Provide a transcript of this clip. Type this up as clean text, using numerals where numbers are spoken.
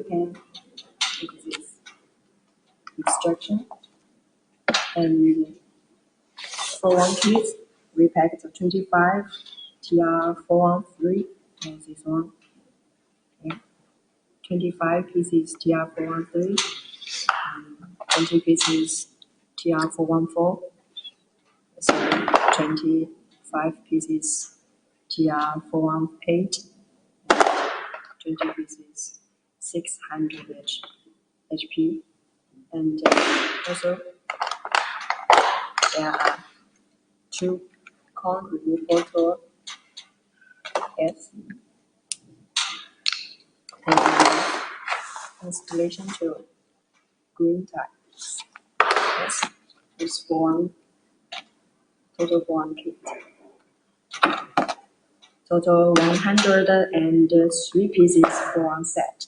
can exist. Extraction and for one kit, we packed 25 TR413 and this one. Okay. 25 pieces TR413, 20 pieces TR414, so 25 pieces TR418, 20 pieces 600 HP, and also there are 2 cone removal tool, yes, and installation tool, green tyre, yes, it's total for one kit. Total 103 pieces for one set.